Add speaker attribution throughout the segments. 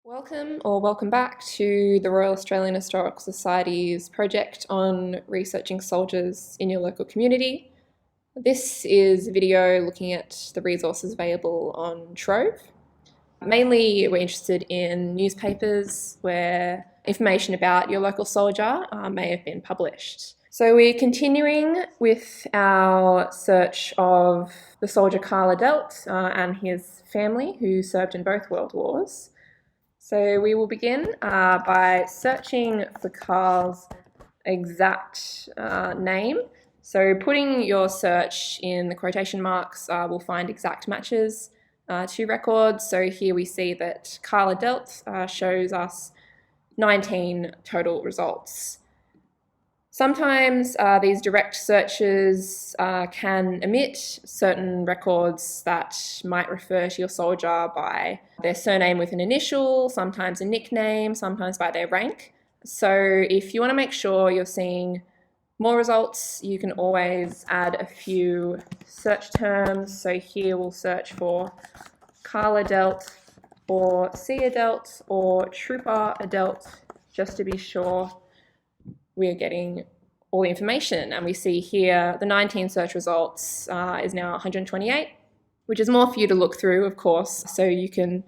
Speaker 1: Welcome or welcome back to the Royal Australian Historical Society's project on researching soldiers in your local community. This is a video looking at the resources available on Trove. Mainly we're interested in newspapers where information about your local soldier may have been published. So we're continuing with our search of the soldier Karl Adelt and his family who served in both World Wars. So we will begin by searching for Karl's exact name. So putting your search in the quotation marks will find exact matches to records. So here we see that Karl Adelt shows us 19 total results. Sometimes these direct searches can omit certain records that might refer to your soldier by their surname with an initial, sometimes a nickname, sometimes by their rank. So if you want to make sure you're seeing more results, you can always add a few search terms. So here we'll search for Karl Adelt or C Adelt or Trooper Adelt, just to be sure we are getting all the information. And we see here the 19 search results is now 128, which is more for you to look through, of course. So you can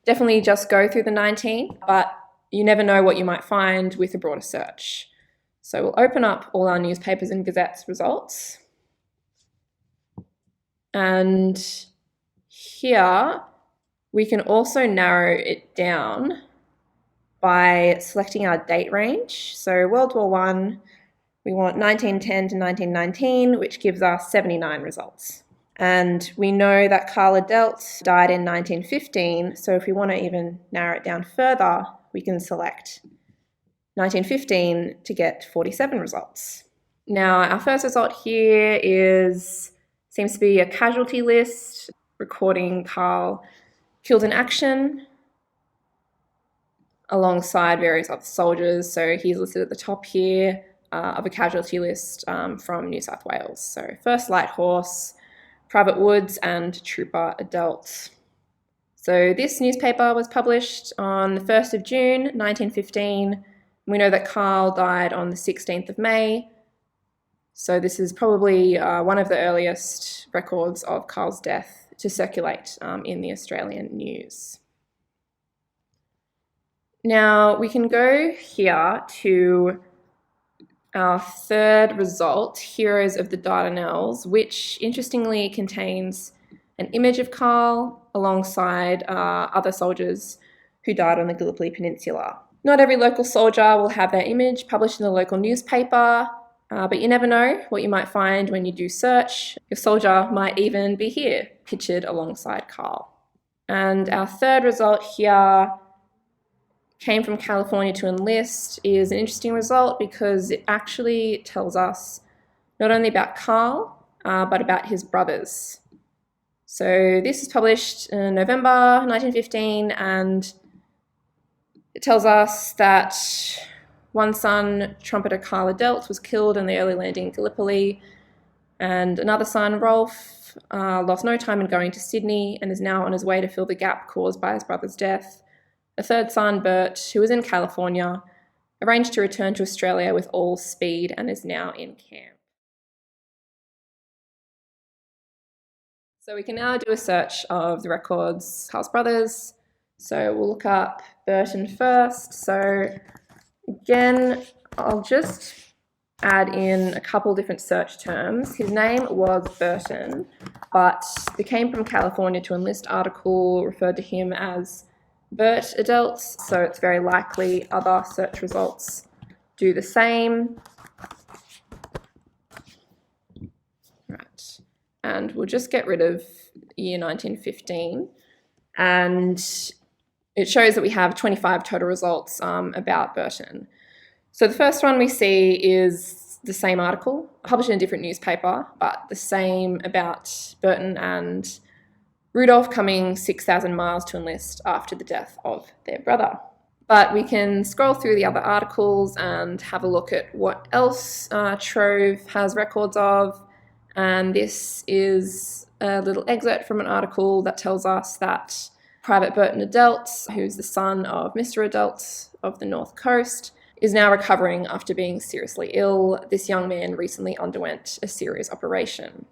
Speaker 1: definitely just go through the 19, but you never know what you might find with a broader search. So we'll open up all our newspapers and gazettes results. And here we can also narrow it down by selecting our date range. So World War I, we want 1910 to 1919, which gives us 79 results. And we know that Karl Adelt died in 1915, so if we want to even narrow it down further, we can select 1915 to get 47 results. Now, our first result here seems to be a casualty list recording Karl killed in action alongside various other soldiers. So he's listed at the top here of a casualty list from New South Wales. So 1st Light Horse, Private Woods and Trooper Adelt. So this newspaper was published on the 1st of June 1915. We know that Karl died on the 16th of May. So this is probably one of the earliest records of Karl's death to circulate in the Australian news. Now we can go here to our third result, Heroes of the Dardanelles, which interestingly contains an image of Karl alongside other soldiers who died on the Gallipoli Peninsula. Not every local soldier will have their image published in the local newspaper, but you never know what you might find when you do search. Your soldier might even be here, pictured alongside Karl. And our third result here came from California to enlist is an interesting result because it actually tells us not only about Karl, but about his brothers. So this is published in November 1915, and it tells us that one son, trumpeter Karl Adelt, was killed in the early landing in Gallipoli, and another son, Rolf, lost no time in going to Sydney and is now on his way to fill the gap caused by his brother's death. A third son, Bert, who was in California, arranged to return to Australia with all speed and is now in camp. So we can now do a search of the records, Karl's brothers. So we'll look up Burton first. So again, I'll just add in a couple different search terms. His name was Burton, but the Came from California to Enlist article referred to him as Bert Adelt, so it's very likely other search results do the same. Right, and we'll just get rid of year 1915, and it shows that we have 25 total results about Burton. So the first one we see is the same article, published in a different newspaper, but the same about Burton and Rudolph coming 6,000 miles to enlist after the death of their brother. But we can scroll through the other articles and have a look at what else Trove has records of. And this is a little excerpt from an article that tells us that Private Burton Adelt, who's the son of Mr. Adelt of the North Coast, is now recovering after being seriously ill. This young man recently underwent a serious operation.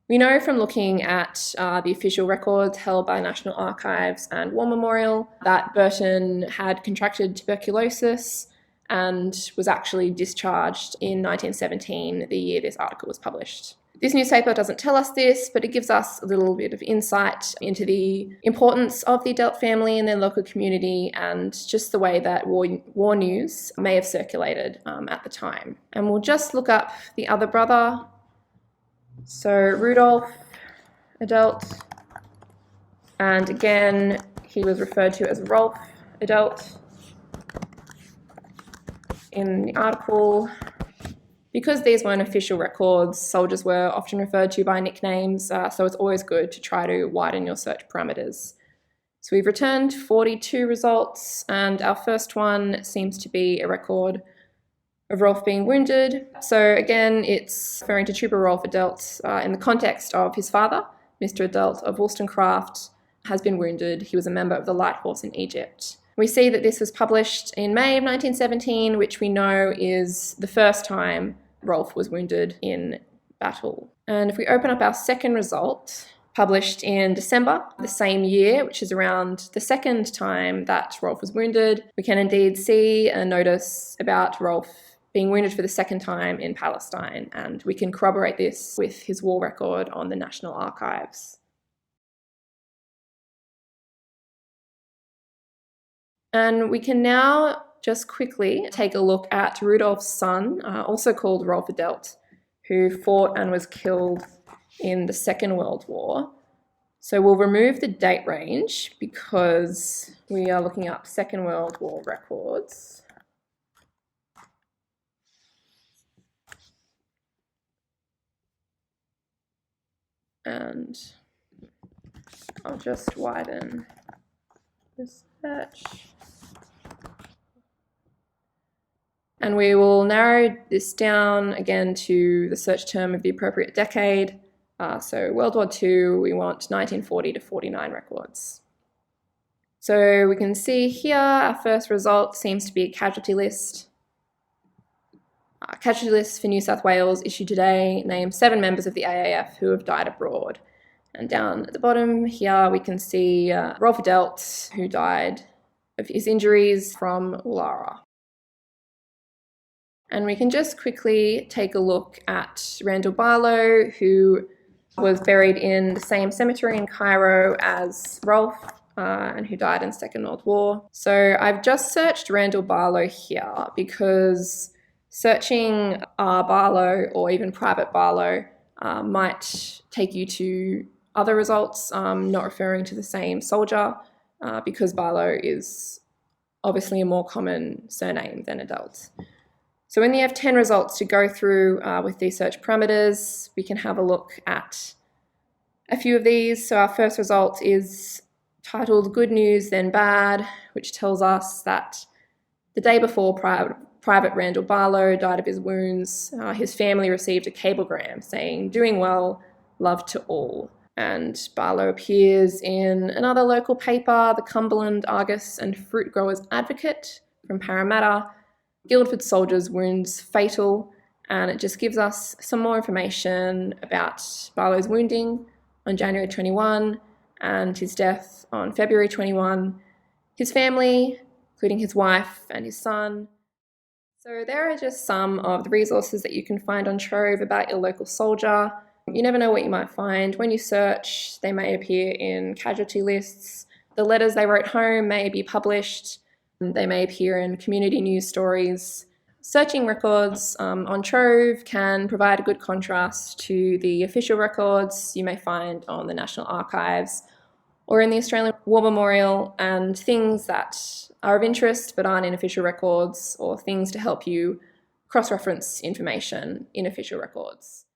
Speaker 1: We know from looking at the official records held by National Archives and War Memorial that Burton had contracted tuberculosis and was actually discharged in 1917, the year this article was published. This newspaper doesn't tell us this, but it gives us a little bit of insight into the importance of the Adelt family in their local community and just the way that war news may have circulated at the time. And we'll just look up the other brother. So Rudolph Adelt, and again, he was referred to as Rolf Adelt in the article. Because these weren't official records, soldiers were often referred to by nicknames, so it's always good to try to widen your search parameters. So we've returned 42 results, and our first one seems to be a record of Rolf being wounded. So again, it's referring to Trooper Rolf Adelt in the context of his father, Mr. Adelt of Wollstonecraft, has been wounded. He was a member of the Light Horse in Egypt. We see that this was published in May of 1917, which we know is the first time Rolf was wounded in battle. And if we open up our second result, published in December the same year, which is around the second time that Rolf was wounded, we can indeed see a notice about Rolf being wounded for the second time in Palestine, and we can corroborate this with his war record on the National Archives. And we can now just quickly take a look at Rudolph's son, also called Rolf Adelt, who fought and was killed in the Second World War. So we'll remove the date range because we are looking up Second World War records. And I'll just widen the search. And we will narrow this down again to the search term of the appropriate decade. So World War II, we want 1940 to 49 records. So we can see here our first result seems to be a casualty list. Casualty list for New South Wales issued today names 7 members of the AAF who have died abroad. And down at the bottom here we can see Rolf Adelt, who died of his injuries from Woollahra. And we can just quickly take a look at Randall Barlow, who was buried in the same cemetery in Cairo as Rolf, and who died in the Second World War. So I've just searched Randall Barlow here because searching R. Barlow or even Private Barlow might take you to other results, not referring to the same soldier, because Barlow is obviously a more common surname than Adelt. So when you have 10 results to go through with these search parameters, we can have a look at a few of these. So our first result is titled Good News Then Bad, which tells us that the day before Private Randall Barlow died of his wounds, his family received a cablegram saying, "Doing well, love to all." And Barlow appears in another local paper, the Cumberland Argus and Fruit Growers Advocate from Parramatta. Guildford soldier's wounds fatal, and it just gives us some more information about Barlow's wounding on January 21 and his death on February 21, his family, including his wife and his son. So there are just some of the resources that you can find on Trove about your local soldier. You never know what you might find. When you search, they may appear in casualty lists. The letters they wrote home may be published. They may appear in community news stories. Searching records on Trove can provide a good contrast to the official records you may find on the National Archives or in the Australian War Memorial, and things that are of interest but aren't in official records, or things to help you cross-reference information in official records.